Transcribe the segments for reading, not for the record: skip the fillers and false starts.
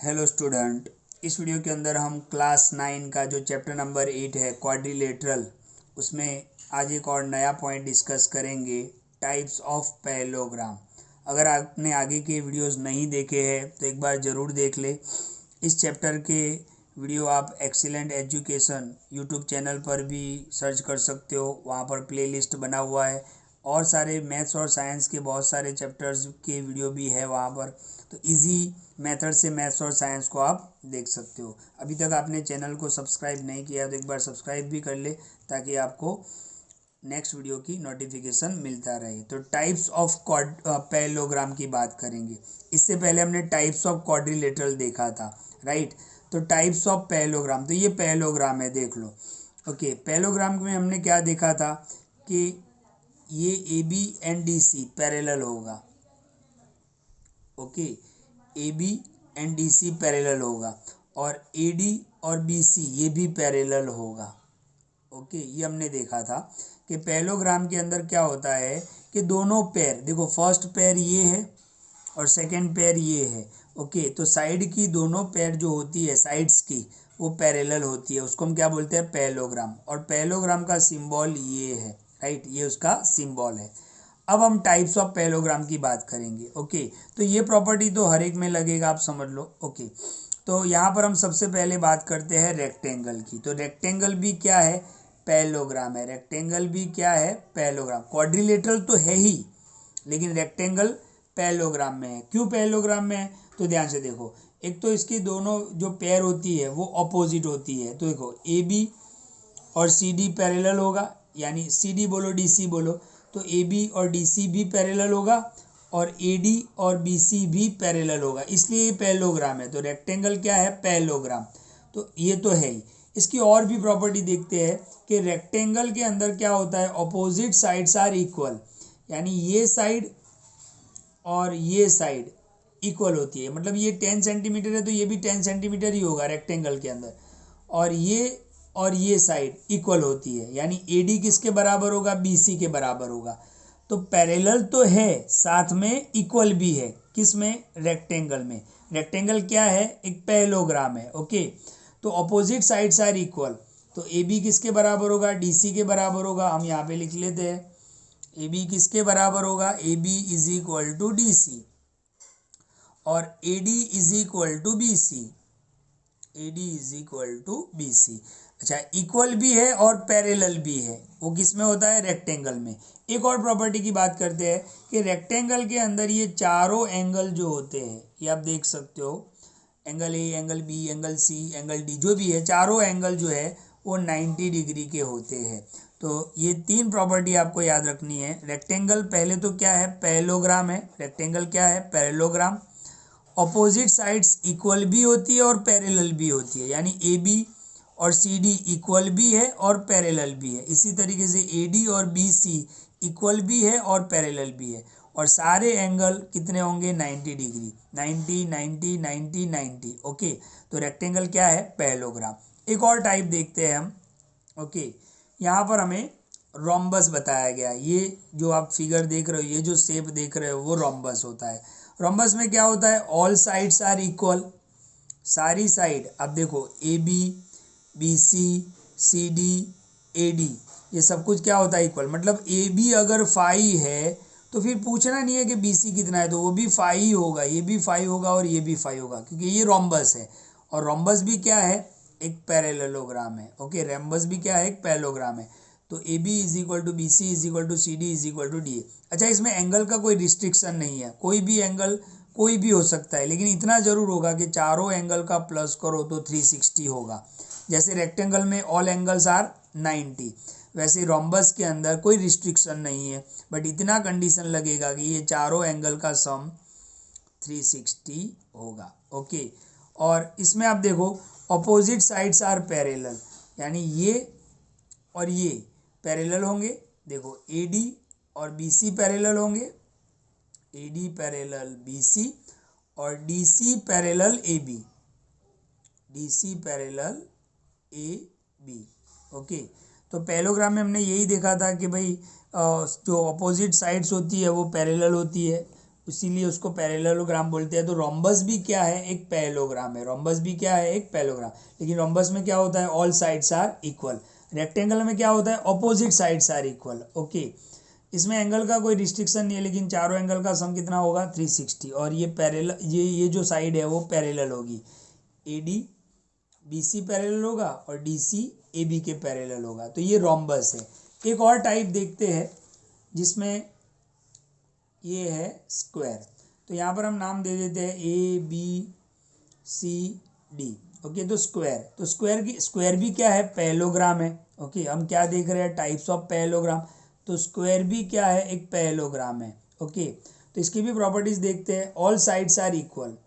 Hello student, इस video के अंदर हम क्लास 9 का जो चैप्टर नंबर 8 है क्वाड्रिलेटरल, उसमें आज एक और नया पॉइंट डिस्कस करेंगे, टाइप्स ऑफ पैरेललोग्राम। अगर आपने आगे के वीडियोस नहीं देखे हैं तो एक बार ज़रूर देख ले। इस चैप्टर के वीडियो आप एक्सीलेंट एजुकेशन यूट्यूब चैनल पर भी सर्च कर सकते हो, वहाँ पर प्लेलिस्ट बना हुआ है और सारे मैथ्स और साइंस के बहुत सारे चैप्टर्स के वीडियो भी है वहाँ पर, तो इजी मेथड से मैथ्स और साइंस को आप देख सकते हो। अभी तक आपने चैनल को सब्सक्राइब नहीं किया तो एक बार सब्सक्राइब भी कर ले ताकि आपको नेक्स्ट वीडियो की नोटिफिकेशन मिलता रहे। तो टाइप्स ऑफ पैरेललोग्राम की बात करेंगे। इससे पहले हमने टाइप्स ऑफ क्वाड्रिलेटरल देखा था, राइट। तो टाइप्स ऑफ पैरेललोग्राम, तो ये पैरेललोग्राम है, देख लो। ओके, पैरेललोग्राम में हमने क्या देखा था कि ये A B and D C parallel होगा। Okay, A B and D C parallel होगा और ए डी और बी सी ये भी पैरेलल होगा। ओके, ये हमने देखा था कि पैरेललोग्राम के अंदर क्या होता है कि दोनों पैर, देखो फर्स्ट पैर ये है और सेकंड पैर ये है। ओके, तो साइड की दोनों पैर जो होती है साइड्स की वो पैरेलल होती है, उसको हम क्या बोलते हैं, पैरेललोग्राम। और पैरेललोग्राम का सिंबल ये है, राइट, ये उसका सिंबल है। अब हम टाइप्स ऑफ पैरेललोग्राम की बात करेंगे। ओके, तो ये प्रॉपर्टी तो हर एक में लगेगा, आप समझ लो। ओके, तो यहाँ पर हम सबसे पहले बात करते हैं रेक्टेंगल की। तो रेक्टेंगल भी क्या है, पैरेललोग्राम है। रेक्टेंगल भी क्या है, पैरेललोग्राम। क्वाड्रिलेटरल तो है ही, लेकिन रेक्टेंगल पैरेललोग्राम में है। क्यों पैरेललोग्राम में है, तो ध्यान से देखो। एक तो इसकी दोनों जो पैर होती है वो ऑपोजिट होती है। तो देखो ए बी और सी डी पैरेलल होगा, यानी सी डी बोलो डी सी बोलो, तो ए बी और डी सी भी पैरेलल होगा और ए डी और बी सी भी पैरेलल होगा, इसलिए ये पैरेललोग्राम है। तो रेक्टेंगल क्या है, पैरेललोग्राम। तो ये तो है ही। इसकी और भी प्रॉपर्टी देखते हैं कि रेक्टेंगल के अंदर क्या होता है, अपोजिट साइड्स आर इक्वल, यानी ये साइड और ये साइड इक्वल होती है। मतलब ये 10 सेंटीमीटर है तो ये भी 10 सेंटीमीटर ही होगा रेक्टेंगल के अंदर, और ये साइड इक्वल होती है, यानी ए डी किसके बराबर होगा, बी सी के बराबर होगा। तो पैरेलल तो है, साथ में इक्वल भी है। किस में, रेक्टेंगल में। रेक्टेंगल क्या है, एक पैरेललोग्राम है। ओके, तो अपोजिट साइड्स आर इक्वल, तो ए बी किसके बराबर होगा, डी सी के बराबर होगा। हम यहाँ पे लिख लेते हैं, ए बी किसके बराबर होगा, A B is equal to D C, और A D is equal to B C, A D is equal to B C. अच्छा, इक्वल भी है और पैरेलल भी है, वो किस में होता है, रेक्टेंगल में। एक और प्रॉपर्टी की बात करते हैं कि रेक्टेंगल के अंदर ये चारों एंगल जो होते हैं, ये आप देख सकते हो, angle A, angle B, angle C, angle D, जो भी है, चारों एंगल जो है वो 90 डिग्री के होते हैं। तो ये तीन प्रॉपर्टी आपको याद रखनी है। रेक्टेंगल पहले तो क्या है, पैरेललोग्राम है। रेक्टेंगल क्या है, पैरेललोग्राम। अपोजिट साइड्स इक्वल भी होती है और पैरेलल भी होती है, यानी ए बी और सी डी इक्वल भी है और पैरेलल भी है। इसी तरीके से ए डी और बी सी इक्वल भी है और पैरेलल भी है। और सारे एंगल कितने होंगे, 90 डिग्री, 90 90 90 90। ओके, तो रेक्टेंगल क्या है, पैरेललोग्राम। एक और टाइप देखते हैं हम। ओके, यहाँ पर हमें रोम्बस बताया गया। ये जो आप फिगर देख रहे हो, ये जो शेप देख रहे हो, वो रोम्बस होता है। रोम्बस में क्या होता है, ऑल साइड्स आर इक्वल, सारी साइड। अब देखो A B, B C, C D, A D, ये सब कुछ क्या होता है, इक्वल। मतलब ए बी अगर 5 है तो फिर पूछना नहीं है कि बी सी कितना है, तो वो भी 5 ही होगा, ये भी 5 होगा और ये भी 5 होगा, क्योंकि ये रोम्बस है। और रोम्बस भी क्या है, एक पैरेललोग्राम है। ओके, रोम्बस भी क्या है, एक पैरेललोग्राम है। तो A B is equal to B C is equal to C D is equal to D. अच्छा, इसमें एंगल का कोई रिस्ट्रिक्शन नहीं है, कोई भी एंगल कोई भी हो सकता है, लेकिन इतना ज़रूर होगा कि चारों एंगल का प्लस करो तो 360 होगा। जैसे रेक्टेंगल में ऑल एंगल्स आर 90, वैसे रोम्बस के अंदर कोई रिस्ट्रिक्शन नहीं है, बट इतना कंडीशन लगेगा कि ये चारों एंगल का सम 360 होगा। ओके, और इसमें आप देखो अपोजिट साइड्स आर पैरेलल, यानी ये और ये पैरेलल होंगे। देखो ए डी और बी सी पैरेलल होंगे, A D parallel B C, और D C parallel A B, D C parallel A B. Okay, तो पैरेललोग्राम में हमने यही देखा था कि भाई जो अपोजिट साइड्स होती है वो पैरेलल होती है, इसीलिए उसको पैरेललोग्राम बोलते हैं। तो रोम्बस भी क्या है, एक पैरेललोग्राम है। रोम्बस भी क्या है, एक पैरेललोग्राम। लेकिन रोम्बस में क्या होता है, all sides are equal. Rectangle में क्या होता है, opposite sides are equal. Okay, इसमें एंगल का कोई रिस्ट्रिक्शन नहीं है, लेकिन चारों एंगल का सम कितना होगा, 360। और ये पैरेलल, ये जो साइड है वो पैरेलल होगी। AD BC पैरेलल होगा और DC AB के पैरेलल होगा। तो ये रोम्बस है। एक और टाइप देखते हैं जिसमें ये है स्क्वायर। तो यहाँ पर हम नाम दे देते हैं ABCD। ओके, तो स्क्वायर भी क्या है, पैरेललोग्राम है। ओके, हम क्या देख रहे हैं, टाइप्स ऑफ पैरेललोग्राम। तो स्क्वायर भी क्या है, एक पैरेललोग्राम है। ओके, तो इसकी भी प्रॉपर्टीज देखते हैं। All sides are equal.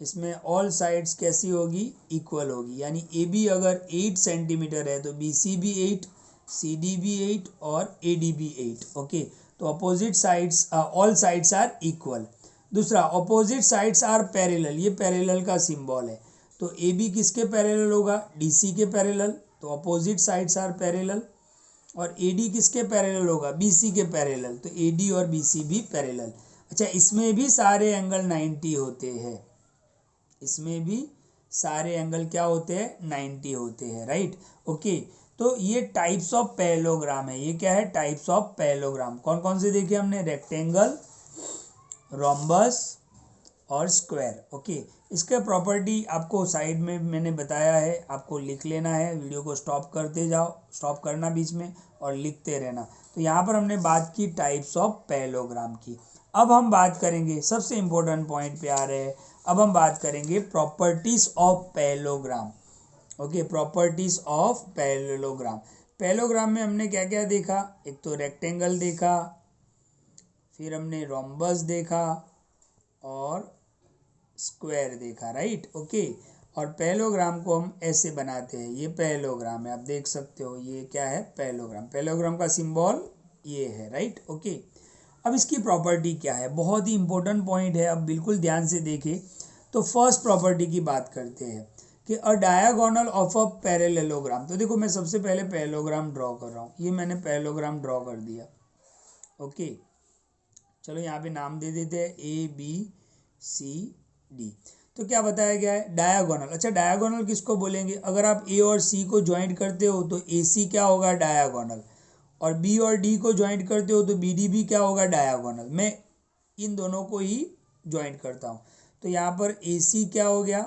इसमें ऑल साइड्स कैसी होगी, इक्वल होगी। यानी AB अगर 8 सेंटीमीटर है तो BC भी 8, CD भी 8 और AD भी 8। ओके, तो opposite sides, all sides are equal. दूसरा, अपोजिट साइड्स आर पैरेलल। ये पैरेलल का सिंबल है। तो AB किसके पैरेलल होगा, DC के पैरेलल। तो अपोजिट साइड्स आर पैरेलल। और AD किसके पैरेलल होगा, BC के पैरेलल। तो AD और BC भी पैरेलल। अच्छा, इसमें भी सारे एंगल 90 होते हैं। इसमें भी सारे एंगल क्या होते हैं, 90 होते हैं, राइट। ओके, तो ये टाइप्स ऑफ पैरेललोग्राम है। ये क्या है, टाइप्स ऑफ पैरेललोग्राम। कौन कौन से देखे हमने, रेक्टेंगल, रोम्बस और स्क्वायर। ओके, इसका प्रॉपर्टी आपको साइड में मैंने बताया है, आपको लिख लेना है। वीडियो को स्टॉप करते जाओ, स्टॉप करना बीच में और लिखते रहना। तो यहाँ पर हमने बात की टाइप्स ऑफ पैरेललोग्राम की। अब हम बात करेंगे, सबसे इंपॉर्टेंट पॉइंट पे आ रहे हैं। अब हम बात करेंगे properties of parallelogram. Okay, properties of parallelogram. Parallelogram में हमने क्या क्या देखा, एक तो रेक्टेंगल देखा, फिर हमने रोम्बस देखा और स्क्वायर देखा, राइट। ओके, और पैरेललोग्राम को हम ऐसे बनाते हैं। ये पैरेललोग्राम है, आप देख सकते हो। ये क्या है, पैरेललोग्राम। पैरेललोग्राम का सिंबल ये है, राइट। ओके, अब इसकी प्रॉपर्टी क्या है, बहुत ही इंपॉर्टेंट पॉइंट है। अब बिल्कुल ध्यान से देखें। तो फर्स्ट प्रॉपर्टी की बात करते हैं कि अ डायगोनल ऑफ अ पैरेललोग्राम। तो देखो, मैं सबसे पहले पैरेललोग्राम ड्रॉ कर रहा हूँ। ये मैंने पैरेललोग्राम ड्रॉ कर दिया। ओके, चलो यहाँ पे नाम दे देते हैं ABCD। तो क्या बताया गया है, डायगोनल। अच्छा, डायगोनल किसको बोलेंगे, अगर आप A और C को ज्वाइंट करते हो तो AC क्या होगा, डायगोनल। और B और D को ज्वाइंट करते हो तो BD भी क्या होगा, डायगोनल। मैं इन दोनों को ही ज्वाइंट करता हूँ। तो यहाँ पर AC क्या हो गया,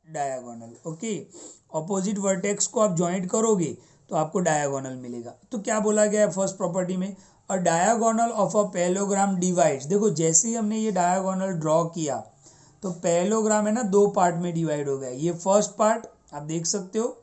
डायगोनल। ओके, ऑपोजिट वर्टेक्स को आप ज्वाइंट करोगे तो आपको डायगोनल मिलेगा। तो क्या बोला गया है फर्स्ट प्रॉपर्टी में, अ diagonal of a parallelogram divides. देखो, जैसे ही हमने ये डायगोनल ड्रॉ किया तो पैरेललोग्राम है ना, दो पार्ट में डिवाइड हो गया। ये फर्स्ट पार्ट आप देख सकते हो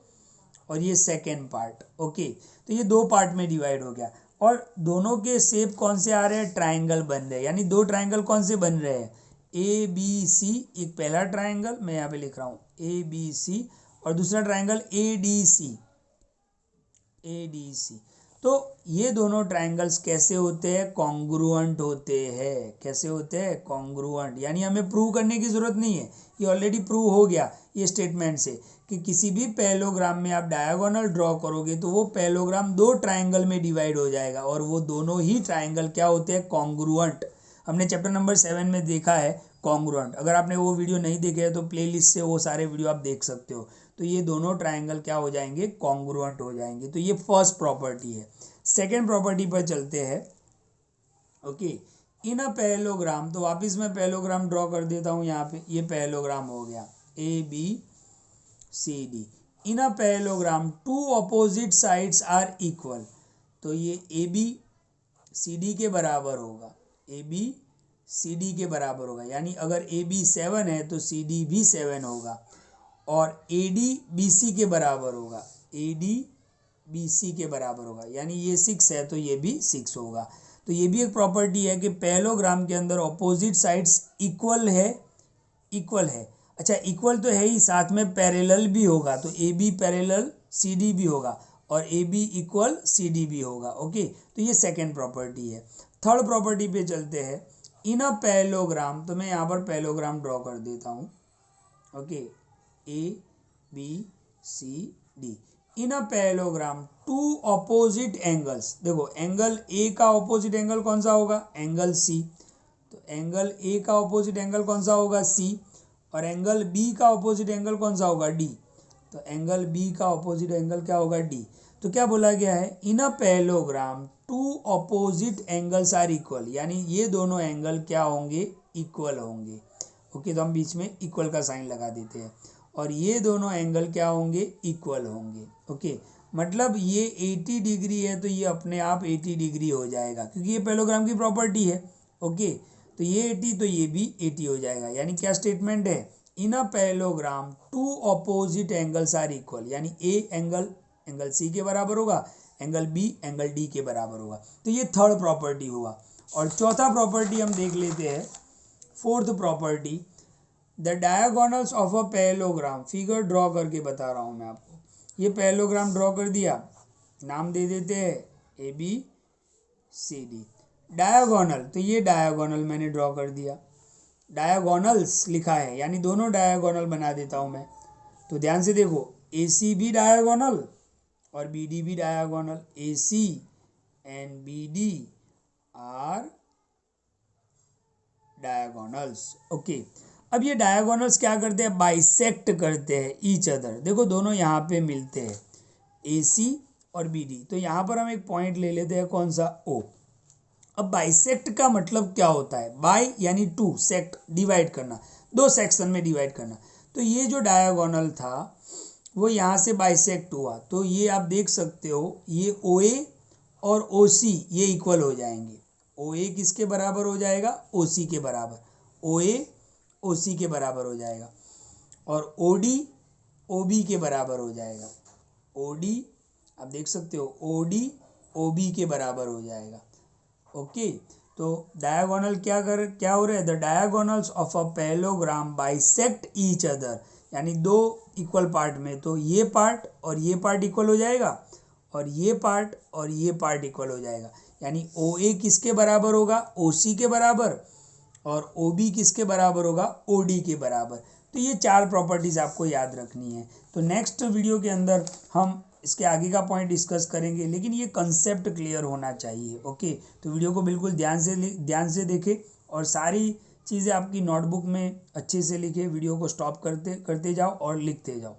और ये सेकेंड पार्ट। ओके, तो ये दो पार्ट में डिवाइड हो गया और दोनों के शेप कौन से आ रहे हैं, ट्राइंगल बन रहे हैं। यानी दो ट्राइंगल कौन से बन रहे हैं, ABC, एक पहला ट्राइंगल मैं यहाँ पे लिख रहा हूँ ABC, और दूसरा ट्राइंगल ADC। तो ये दोनों ट्राइंगल्स कैसे होते हैं, कॉन्ग्रुएंट होते हैं। कैसे होते हैं, कॉन्ग्रुएंट। यानी हमें प्रूव करने की जरूरत नहीं है, ये ऑलरेडी प्रूव हो गया ये स्टेटमेंट से कि किसी भी पैरेललोग्राम में आप डायगोनल ड्रॉ करोगे तो वो पैरेललोग्राम दो ट्राइंगल में डिवाइड हो जाएगा और वो दोनों ही ट्राइंगल क्या होते हैं, कॉन्ग्रुएंट। हमने चैप्टर नंबर 7 में देखा है कॉन्ग्रुएंट। अगर आपने वो वीडियो नहीं देखे है तो प्लेलिस्ट से वो सारे वीडियो आप देख सकते हो। तो ये दोनों ट्राइंगल क्या हो जाएंगे, कॉन्ग्रुएंट हो जाएंगे। तो ये फर्स्ट प्रॉपर्टी है। सेकेंड प्रॉपर्टी पर चलते हैं। ओके, इन अ पैरेललोग्राम, तो वापिस मैं पैरेललोग्राम ड्रॉ कर देता हूँ यहाँ पे। ये पैरेललोग्राम हो गया ABCD। In a parallelogram two opposite sides are equal. तो ये ABCD के बराबर होगा, ABCD के बराबर होगा। यानी अगर AB 7 है तो CD भी 7 होगा और AD BC के बराबर होगा, AD BC के बराबर होगा। यानी ये 6 है तो ये भी 6 होगा। तो ये भी एक प्रॉपर्टी है कि पैरेललोग्राम के अंदर ऑपोजिट साइड्स इक्वल है, इक्वल है। अच्छा, इक्वल तो है ही, साथ में पैरेलल भी होगा। तो AB पैरेलल CD भी होगा और AB इक्वल CD भी होगा। ओके, तो ये सेकेंड प्रॉपर्टी है। थर्ड प्रॉपर्टी पे चलते हैं। इन अ पैरेललोग्राम, तो मैं यहाँ पर पैरेललोग्राम ड्रॉ कर देता हूँ। Okay, ABCD। In a parallelogram two opposite angles. देखो, एंगल A का ऑपोजिट एंगल कौन सा होगा, एंगल C। एंगल ए का ऑपोजिट एंगल कौन सा होगा, सी, और एंगल बी का ऑपोजिट एंगल कौन सा होगा, डी। तो एंगल बी का ऑपोजिट एंगल क्या होगा, डी। तो क्या बोला गया है, in a parallelogram two opposite angles are equal, यानी ये दोनों एंगल क्या होंगे, इक्वल होंगे। ओके, तो हम बीच में इक्वल का साइन लगा देते हैं, और ये दोनों एंगल क्या होंगे, इक्वल होंगे। ओके, मतलब ये 80 डिग्री है तो ये अपने आप 80 डिग्री हो जाएगा, क्योंकि ये पैरेललोग्राम की प्रॉपर्टी है। ओके, तो ये 80 तो ये भी 80 हो जाएगा। यानी क्या स्टेटमेंट है, in a parallelogram two opposite angles are equal, यानी ए एंगल सी के बराबर होगा, एंगल बी एंगल डी के बराबर होगा। तो ये थर्ड प्रॉपर्टी हुआ। और चौथा प्रॉपर्टी हम देख लेते हैं, fourth property, the diagonals of a parallelogram. Figure draw करके बता रहा हूँ मैं आपको। ये पैरेललोग्राम ड्रॉ कर दिया, नाम दे देते हैं A B C D. Diagonal, तो ये डायगोनल मैंने ड्रॉ कर दिया, डायगोनल्स लिखा है यानी दोनों डायगोनल बना देता हूँ मैं। तो ध्यान से देखो, ए सी भी डायगोनल और बी डी भी diagonal, A C and B D are diagonals. ओके, अब ये डायगोनल्स क्या करते हैं, बाइसेक्ट करते हैं ईच अदर। देखो दोनों यहाँ पे मिलते हैं, ए सी और बी डी। तो यहाँ पर हम एक पॉइंट ले लेते हैं, कौन सा, ओ। अब बाइसेक्ट का मतलब क्या होता है, बाई यानी टू, सेक्ट डिवाइड करना, दो सेक्शन में डिवाइड करना। तो ये जो डायगोनल था वो यहाँ से बाइसेक्ट हुआ, तो ये आप देख सकते हो, ये ओ ए और ओ सी ये इक्वल हो जाएंगे। ओ ए किसके बराबर हो जाएगा, ओ सी के बराबर, ओ ए ओ सी के बराबर हो जाएगा, और ओ डी ओ बी के बराबर हो जाएगा। ओ डी आप देख सकते हो, ओ डी ओ बी के बराबर हो जाएगा। ओके, तो डायगोनल क्या हो रहा है, the diagonals of a parallelogram bisect each other, यानी दो इक्वल पार्ट में, तो ये पार्ट और ये पार्ट इक्वल हो जाएगा, और ये पार्ट और ये पार्ट इक्वल हो जाएगा। यानी ओ ए किसके बराबर होगा, ओ सी के बराबर, और ओ बी किसके बराबर होगा, ओ डी के बराबर। तो ये चार प्रॉपर्टीज़ आपको याद रखनी है। तो नेक्स्ट वीडियो के अंदर हम इसके आगे का पॉइंट डिस्कस करेंगे, लेकिन ये कंसेप्ट क्लियर होना चाहिए। ओके, तो वीडियो को बिल्कुल ध्यान से देखें, और सारी चीज़ें आपकी नोटबुक में अच्छे से लिखें। वीडियो को स्टॉप करते जाओ और लिखते जाओ।